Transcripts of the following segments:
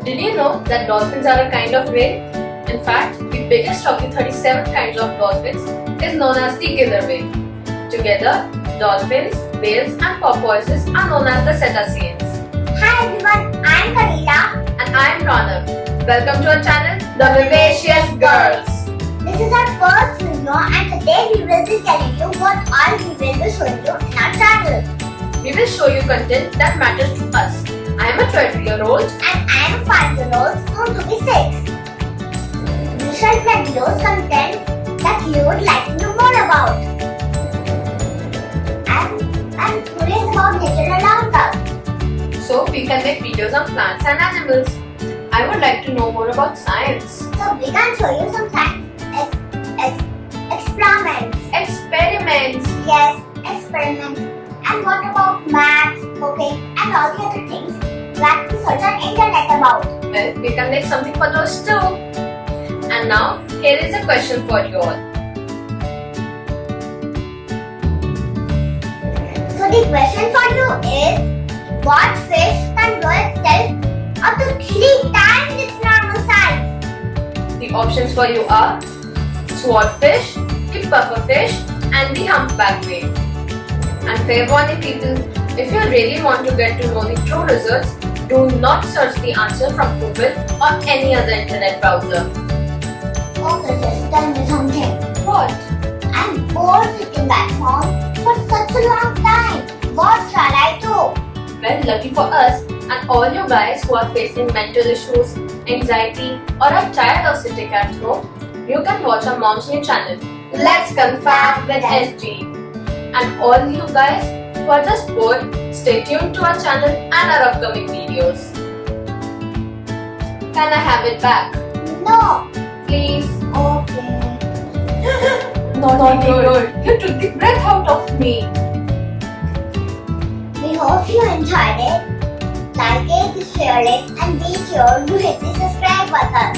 Did you know that dolphins are a kind of whale? In fact, the biggest of the 37 kinds of dolphins is known as the killer whale. Together, dolphins, whales and porpoises are known as the cetaceans. Hi everyone, I am Kalila. And I am Ronak. Welcome to our channel, The Vivacious Girls. This is our first video and today we will be telling you what all we will be showing you in our channel. We will show you content that matters to us. I am a 12-year-old And I am a 5-year-old, soon to be 6. We shall make videos content that you would like to know more about. I'm curious about nature around us. so we can make videos on plants and animals. I would like to know more about science. So we can show you some science experiments. Experiments. Yes, experiments. And what about maths, cooking and all the other things that we search on internet about? Well, we can make something for those too. And now, here is a question for you all. So the question for you is, what fish can grow itself up to 3 times its normal size? The options for you are swordfish, the pufferfish and the humpback whale. And fair warning people, if you really want to get to know the true results, do not search the answer from Google or any other internet browser. Okay, just tell me something. What? I'm bored sitting at home for such a long time. What shall I do? Well, lucky for us and all you guys who are facing mental issues, anxiety or are tired of sitting at home, you can watch our mom's new channel, Let's Confab with SG. And all you guys who are just bored, stay tuned to our channel and our upcoming videos. Can I have it back? No. Please? Okay. Naughty girl, you took the breath out of me. We hope you enjoyed it. Like it, share it, and be sure to hit the subscribe button.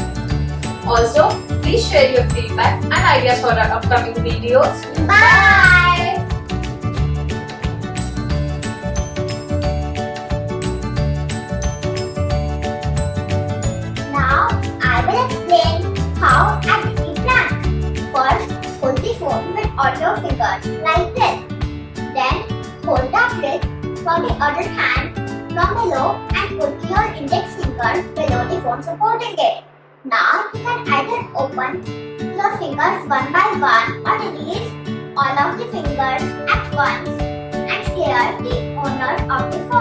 Also, please share your feedback and ideas for our upcoming videos. Bye! Now, I will explain how I make the prank. First, hold the phone with all your fingers like this. Then, hold the wrist from the other hand from below and put your index finger below the phone supporting it. Now, you can either open your fingers one by one or release all of the fingers at once and scare the owner of the phone.